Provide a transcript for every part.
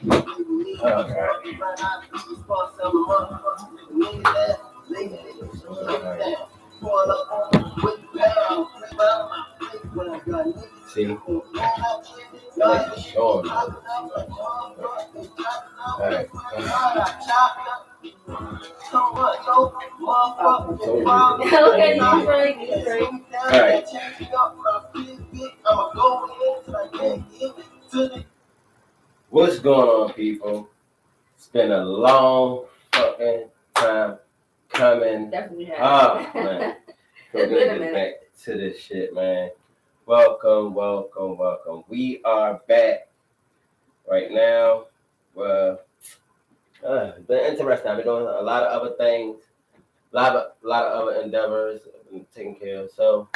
See, I like to show them. All right. Okay, he's right. All right. What's going on, people? It's been a long fucking time coming. Definitely has. Man. We're gonna get back to this shit, man. Welcome. We are back right now. Well, it's been interesting. I've been doing a lot of other things, a lot of other endeavors I've been taking care of. So,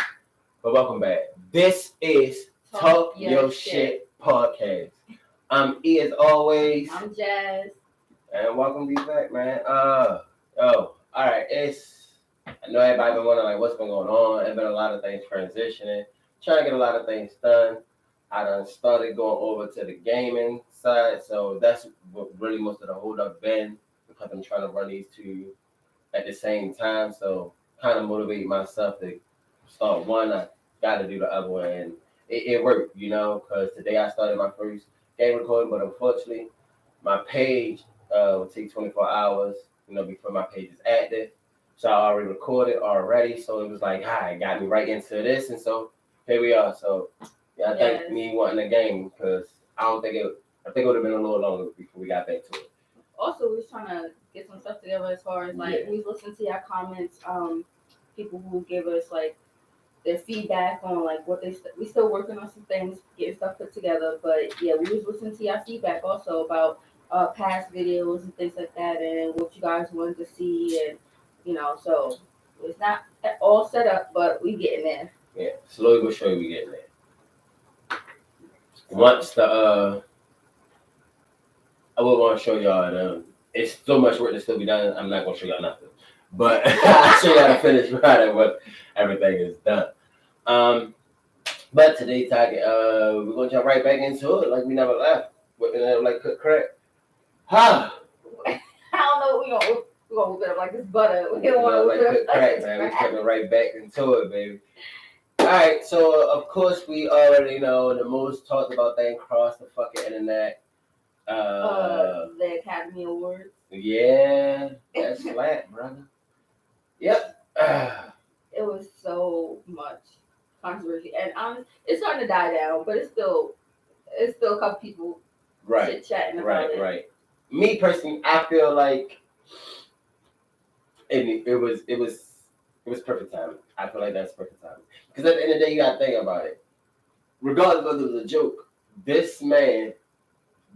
but welcome back. This is Talk Your Shit Podcast. I'm E as always. I'm Jazz. And welcome to be back, man. All right. I know everybody been wondering like what's been going on. There's been a lot of things transitioning, trying to get a lot of things done. I done started going over to the gaming side, so that's what really most of the hold up been because I'm trying to run these two at the same time. So kind of motivate myself to start one. I got to do the other one, and it worked, because today I started my first game recording, but unfortunately, my page will take 24 hours, before my page is active. So I already recorded already, so it was like, it got me right into this, and so here we are. So yeah, I think me wanting the game because I think it would have been a little longer before we got back to it. Also, we was trying to get some stuff together as far as we listened to your comments. People who give us like their feedback on like what we still working on some things, getting stuff put together. But yeah, we was listening to your feedback also about past videos and things like that, and what you guys wanted to see, and so it's not all set up, but we getting there. Yeah, slowly but surely we getting there. Once I will want to show y'all. It's so much work to still be done. I'm not gonna show y'all nothing, but I'll show y'all the finished product when everything is done. But today's target, we're gonna jump right back into it like we never left. Like cook crack. I don't know. We're gonna whip it up like this butter. We don't want to whip it up like man. We're coming right back into it, baby. All right, so of course we already know the most talked about thing across the fucking internet. The Academy Awards. Yeah, that's flat, brother. Yep. It was so much controversy, and it's starting to die down, but it's still a couple people chit-chatting about it. Right. Me personally, I feel like it was perfect timing. I feel like that's perfect timing. Because at the end of the day, you gotta think about it. Regardless of whether it was a joke, this man,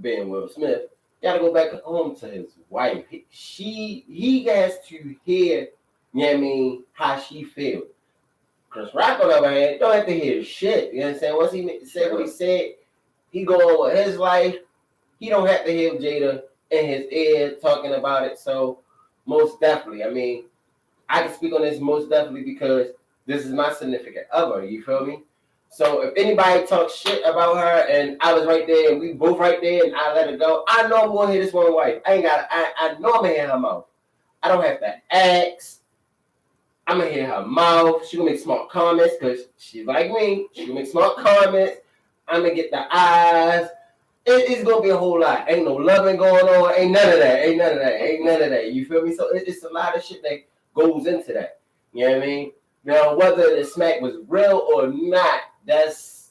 being Will Smith, gotta go back home to his wife. He has to hear, how she feels. Chris Rock, on the other hand, don't have to hear shit. You know what I'm saying? Once he said what he said, he go on with his life. He don't have to hear Jada in his ear talking about it. So most definitely, I can speak on this most definitely because this is my significant other. You feel me? So if anybody talks shit about her and I was right there and we both right there and I let it go, I know I'm gonna hear this one wife. I know I'm gonna hear her mouth. I don't have to ask. I'm gonna hear her mouth. She gonna make smart comments because she's like me. She gonna make smart comments. I'm gonna get the eyes. It's gonna be a whole lot. Ain't no loving going on. Ain't none of that. You feel me? So it's a lot of shit that goes into that. You know what I mean? Now, whether the smack was real or not, that's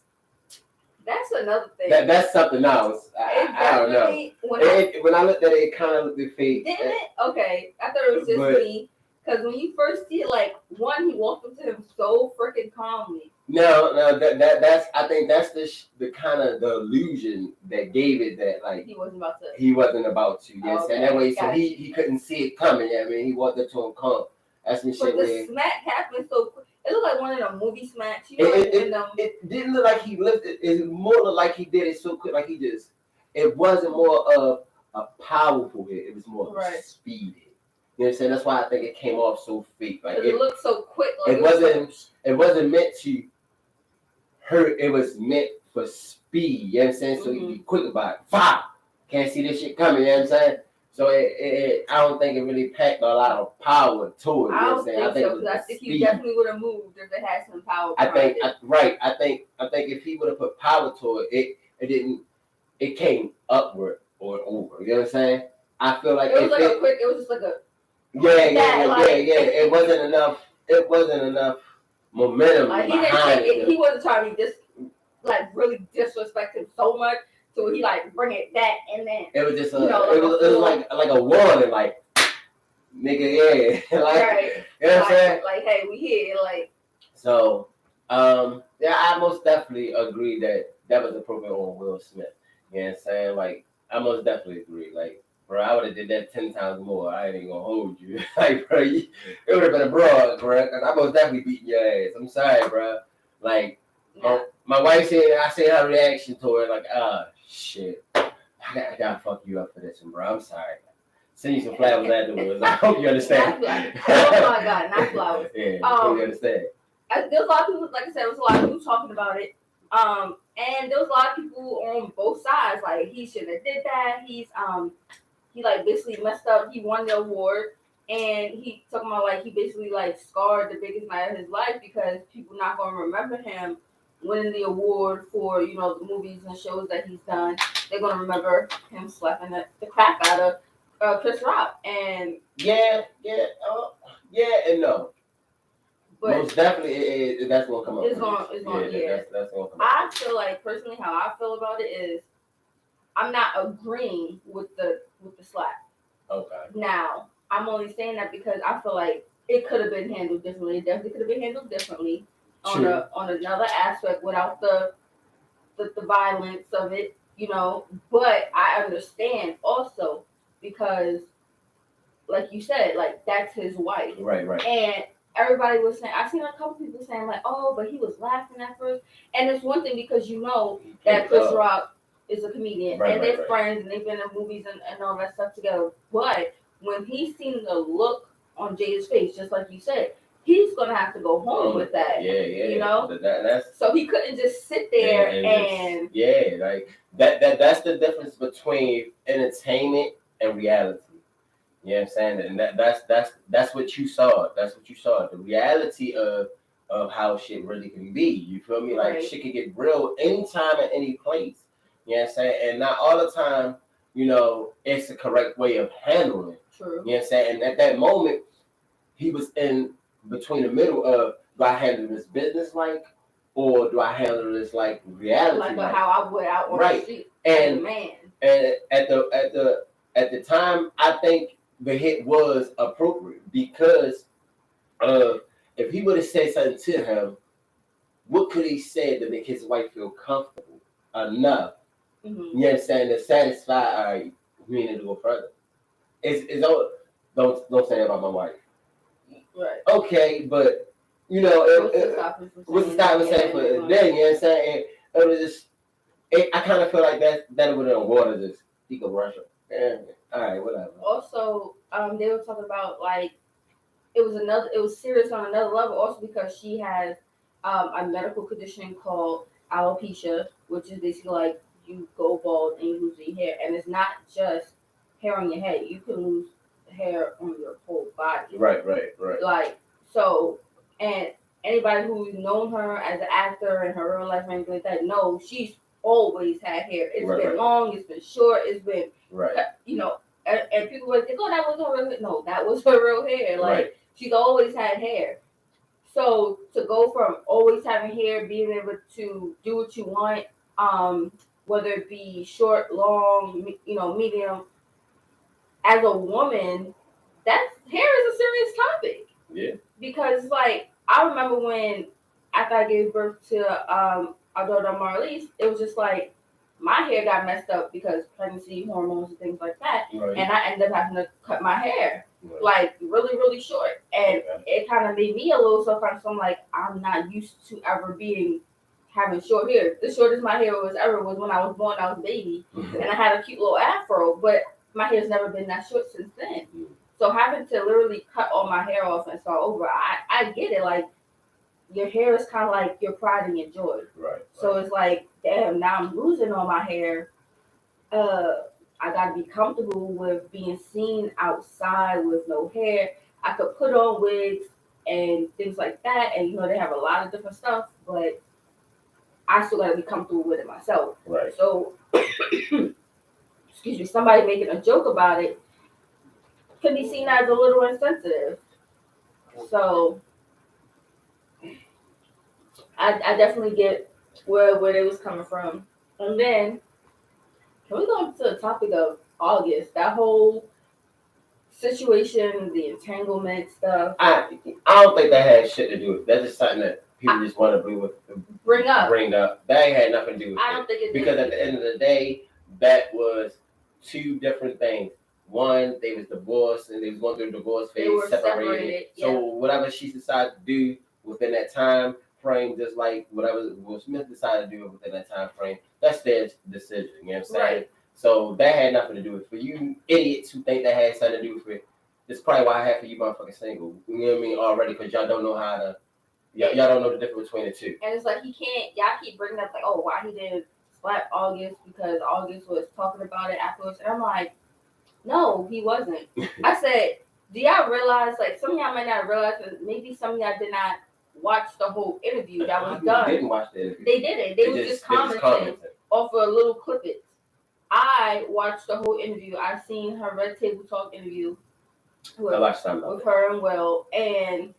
another thing. That's something else. I don't know. When I looked at it, it kind of looked fake. Didn't it? Okay, I thought it was just me. Because when you first see it, he walked up to him so freaking calmly. No, that's I think that's the kind of the illusion that gave it that he wasn't about to. He wasn't about to. Yes, and that way, so he couldn't see it coming. He walked up to him calm. That's some shit. But the smack happened so quick. It looked like one of the movie smacks. It didn't look like he lifted. It more looked like he did it so quick, like he just. It wasn't more of a powerful hit. It was more of a speed hit. You know what I'm saying? That's why I think it came off so fake. It looked so quick. It wasn't meant to hurt. It was meant for speed. You know what I'm saying? So you be quick about it. Fire. can't see this shit coming. You know what I'm saying? So I don't think it really packed a lot of power to it. I don't think so, because I think he definitely would have moved if it had some power. I think if he would have put power to it, it came upward or over. You know what I'm saying? I feel like it was it was just like a yeah. It wasn't enough momentum behind it. He wasn't trying to be really disrespect him so much, so he like bring it back, and then it was just it was like a warning, like nigga, yeah, like right. You know what I'm saying? Like, hey, we here, like. So, yeah, I most definitely agree that was appropriate on Will Smith. You know what I'm saying? Like, I most definitely agree. Like, bro, I would have did that 10 times more. I ain't even gonna hold you. Like, bro, it would have been a broad, bro. Cause I most definitely beating your ass. I'm sorry, bro. Like, my wife said, I see her reaction to it. Like, shit, I gotta fuck you up for this one, bro. I'm sorry. Send you some flowers afterwards. I hope you understand. Oh my God, not flowers. Yeah, I hope you understand. There's a lot of people, like I said, there was a lot of people talking about it. And there was a lot of people on both sides. Like, he shouldn't have did that. He like basically messed up. He won the award, and he talking about like he basically like scarred the biggest night of his life because people not gonna remember him winning the award for the movies and shows that he's done. They're gonna remember him slapping the crap out of Chris Rock, and yeah, and no. But most definitely, that's gonna come up. It's gonna, yeah. That's gonna come up. I feel like personally, how I feel about it is, I'm not agreeing with the slap. Okay. Now, I'm only saying that because I feel like it could have been handled differently. It definitely could have been handled differently on another aspect without the violence of it, But I understand also because, like you said, like that's his wife, right, and everybody was saying. I seen a couple people saying like, "Oh, but he was laughing at first," and it's one thing because that Chris Rock is a comedian and they're friends and they've been in movies and all that stuff together. But when he's seen the look on Jada's face, just like you said, he's gonna have to go home with that. Yeah. That's, so he couldn't just sit there and like that's the difference between entertainment and reality. You know what I'm saying? And that's what you saw. That's what you saw. The reality of how shit really can be. You feel me? Like shit can get real anytime at any place. You know what I'm saying? And not all the time, it's the correct way of handling it. True. You know what I'm saying? And at that moment, he was in between the middle of, do I handle this business like, or do I handle this like reality? Like how I would out on the street. And man. And at the time, I think the hit was appropriate because if he would have said something to him, what could he say to make his wife feel comfortable enough? Mm-hmm. You know what I'm saying? To satisfy, all right, we need to go further. It's all, don't say that about my wife. Right. Okay, but what's the stop saying for then? You know what I'm saying? It was just, I kind of feel like that would have water just he could rush it. Yeah. All right, whatever. Also, they were talking about like it was serious on another level. Also because she has a medical condition called alopecia, which is basically like you go bald and you lose your hair, and it's not just hair on your head. You can lose hair on your whole body. Right. Like so, and anybody who's known her as an actor in her real life or anything like that knows she's always had hair. It's been long, it's been short, it's been and people were like, "Oh, that was her real hair." No, that was her real hair. Like she's always had hair. So to go from always having hair, being able to do what you want, whether it be short, long, medium, as a woman, hair is a serious topic. Yeah. Because like I remember when after I gave birth to our daughter Marlise, it was just like my hair got messed up because pregnancy hormones and things like that, and I ended up having to cut my hair like really, really short, and it kind of made me a little self-conscious. I'm like, I'm not used to ever having short hair. The shortest my hair was ever was when I was born. I was a baby, and I had a cute little afro, but my hair's never been that short since then. So having to literally cut all my hair off and start over, I get it. Like your hair is kind of like your pride and your joy. Right. So it's like, damn, now I'm losing all my hair. I I gotta be comfortable with being seen outside with no hair. I could put on wigs and things like that, and they have a lot of different stuff, but I still gotta be comfortable with it myself. Right. So, excuse me, somebody making a joke about it can be seen as a little insensitive. So, I definitely get where they was coming from. And then, can we go into the topic of August? That whole situation, the entanglement stuff. I don't think that had shit to do with it. That's just something that people just want to bring up. That ain't had nothing to do with it. I don't think it did. Because at the end of the day, that was two different things. One, they was divorced and they was going through the divorce phase, they were separated. So whatever she decided to do within that time frame, just like whatever Will Smith decided to do within that time frame, that's their decision. You know what I'm saying? Right. So that had nothing to do with it. For you idiots who think that had something to do with it, that's probably why I have for you motherfucking single. You know what I mean? Already, because y'all don't know how to, y'all don't know the difference between the two. And it's like he can't, y'all keep bringing up like, oh, why he didn't slap August because August was talking about it afterwards. And I'm like, no, he wasn't. I said, do y'all realize, like, some of y'all might not realize, and maybe some of y'all did not watch the whole interview that was done. Didn't watch the interview. They didn't. They was just commenting off of a little clippets. I watched the whole interview. I seen her Red Table Talk interview with her and Will, and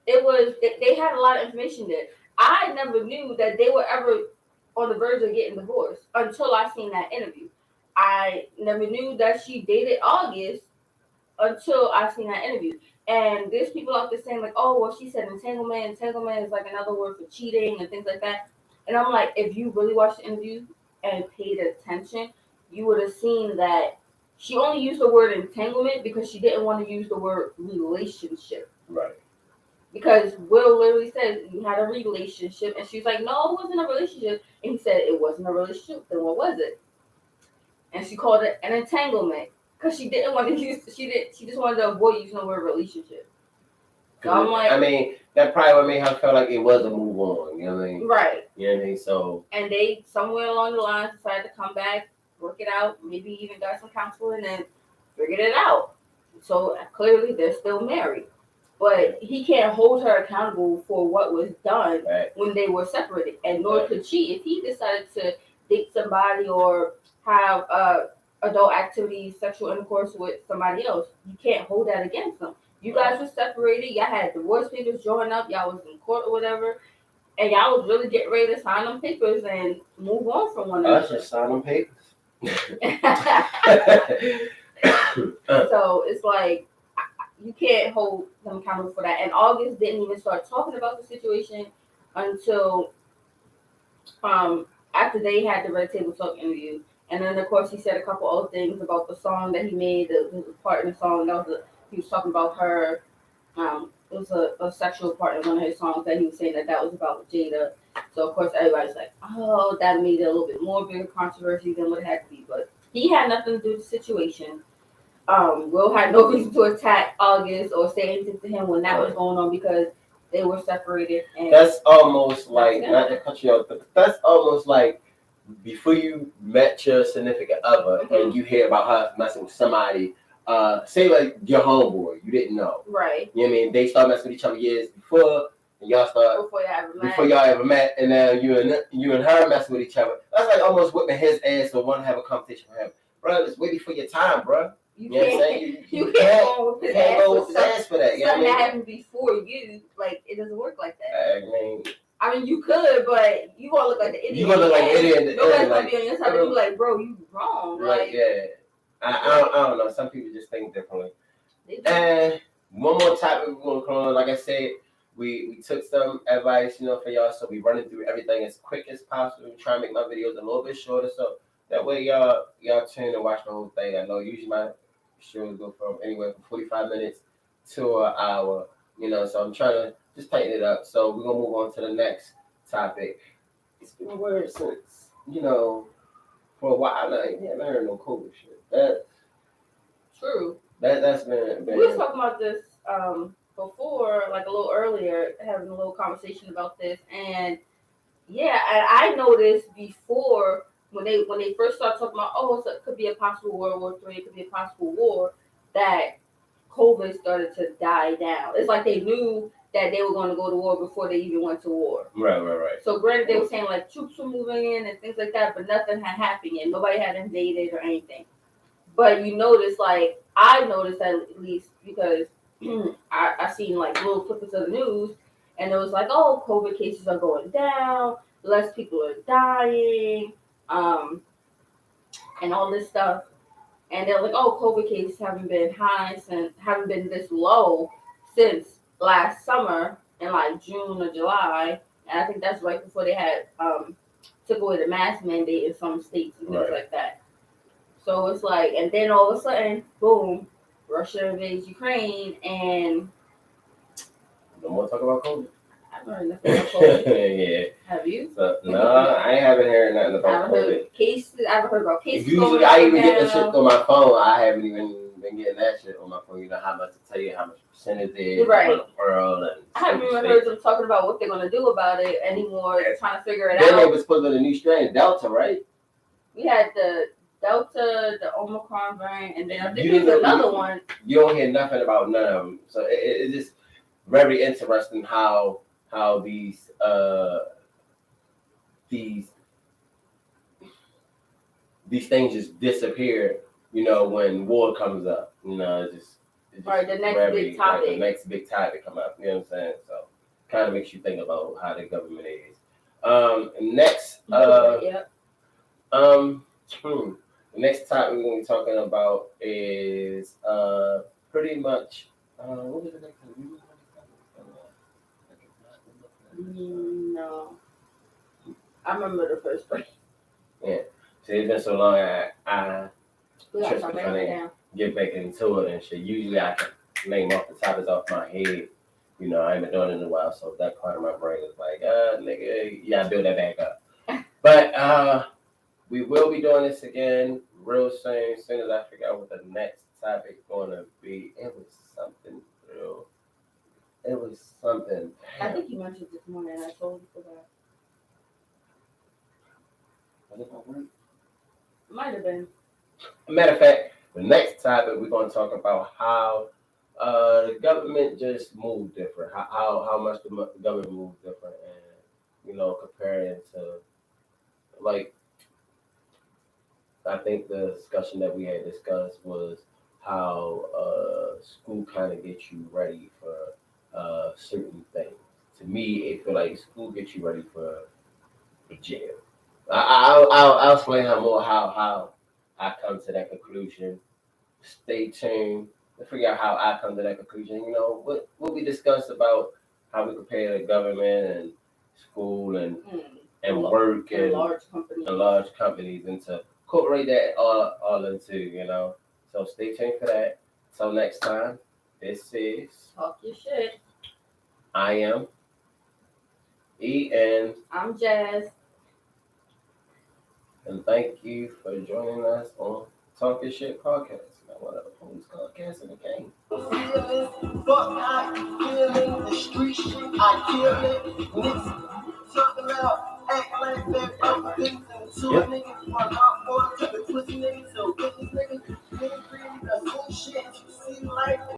it was they had a lot of information there. I never knew that they were ever on the verge of getting divorced until I seen that interview. I never knew that she dated August until I seen that interview. And there's people out there saying like, oh, well, she said entanglement. Entanglement is like another word for cheating and things like that. And I'm like, if you really watched the interview and paid attention, you would have seen that she only used the word entanglement because she didn't want to use the word relationship. Right. Because Will literally said you had a relationship, and she's like, no, it wasn't a relationship. And he said it wasn't a relationship. Then what was it? And she called it an entanglement because she didn't want to use. She just wanted to avoid using the word relationship. So I'm like, I mean, that probably would make her feel like it was a move on. You know what I mean? Right. You know what I mean? So. And they somewhere along the line decided to come back, work it out, maybe even got some counseling and figured it out. So clearly they're still married. But he can't hold her accountable for what was done when they were separated. And nor could she. If he decided to date somebody or have adult activities, sexual intercourse with somebody else, you can't hold that against them. You guys were separated. Y'all had divorce papers drawing up. Y'all was in court or whatever. And y'all was really getting ready to sign them papers and move on from one another. Us just sign them papers. So it's like, you can't hold them accountable for that. And August didn't even start talking about the situation until after they had the Red Table Talk interview. And then, of course, he said a couple other things about the song that he made, the part in the song. He was talking about her. It was a sexual part in one of his songs that he was saying that was about Jada. So, of course, everybody's like, oh, that made it a little bit more bigger controversy than what it had to be. But he had nothing to do with the situation. Will had no reason to attack August or say anything to him when that was going on because they were separated. And that's almost like, not to cut you off, but that's almost like before you met your significant other and you hear about her messing with somebody, say like your homeboy, you didn't know. Right. You know what I mean? They start messing with each other years before, and y'all start before y'all ever met, and now you and her messing with each other. That's like almost whipping his ass or want to have a competition with him. Bro, it's waiting for your time, bro. You know what I'm saying? You can't go with his ass for that. You know what I mean? That happened before you. Like, it doesn't work like that. I mean, you could, but you gonna look like the idiot. You gonna look like an idiot. Nobody's gonna be on your side. You be like, bro, you wrong. Like, yeah. I don't know. Some people just think differently. And one more topic we're gonna call on. Like I said, we took some advice, for y'all. So we running through everything as quick as possible. We try to make my videos a little bit shorter, so that way y'all tune and watch the whole thing. I know usually my shows go from anywhere from 45 minutes to an hour. So I'm trying to just tighten it up. So we're gonna move on to the next topic. It's been a word since for a while now. You haven't heard no COVID shit. That's true. That's been. We were talking about this before, like a little earlier, having a little conversation about this, and yeah, I noticed before when they first started talking about, oh, so it could be a possible World War III, it could be a possible war, that COVID started to die down. It's like they knew that they were going to go to war before they even went to war. Right. So granted, they were saying like troops were moving in and things like that, but nothing had happened yet. Nobody had invaded or anything. But you notice, like I noticed at least because I seen like little clips of the news, and it was like, oh, COVID cases are going down, less people are dying, and all this stuff. And they're like, oh, COVID cases haven't been this low since last summer in like June or July. And I think that's right before they had took away the mask mandate in some states and things like that. So it's like, and then all of a sudden, boom, Russia invades Ukraine, and no more talk about COVID. I haven't heard nothing about COVID. Yeah. Have you? So, no, I haven't heard nothing about COVID. I haven't heard about cases. Usually, I even get the shit on my phone. I haven't even been getting that shit on my phone. You know how much to tell you how much percentage it is right. in the world. And I haven't even heard them talking about what they're gonna do about it anymore. They're trying to figure it out. Then they was put on a new strain, Delta, right? We had the Delta, the Omicron variant, and then I think there's another one. You don't hear nothing about none of them. So it's just very interesting how these things just disappear. You know, when war comes up. You know, it's just right. The next big topic. Like the next big topic come up. You know what I'm saying? So kind of makes you think about how the government is. Next. Yep. The next topic we're going to be talking about is pretty much what was the next one? No, I remember the first break. Yeah, so it's been so long. I just trying to get back into it and shit. Usually I can name off the topics off my head. You know, I ain't been doing it in a while, so that part of my brain is like, nigga, you gotta build that back up. But we will be doing this again real soon. As soon as I figure out what the next topic is going to be. It was something real. It was something. I think you mentioned this morning. I totally forgot. Might have been. Matter of fact, the next topic we're going to talk about how the government just moved different. How much the government moved different, and you know, comparing to like. I think the discussion that we had discussed was how school kind of gets you ready for certain things. To me, it feel like school gets you ready for jail. I'll explain how I come to that conclusion. Stay tuned to figure out how I come to that conclusion. You know, what we discussed about how we compare the government and school and work and large companies into incorporate that all into, you know. So stay tuned for that. Till next time, this is Talk Your Shit. I am E and I'm Jazz. And thank you for joining us on Talk Your Shit podcast. One of the oldest podcasts in the game. Fuck, I kill in the street. I kill it. Talking about act like that. I'm a nigga.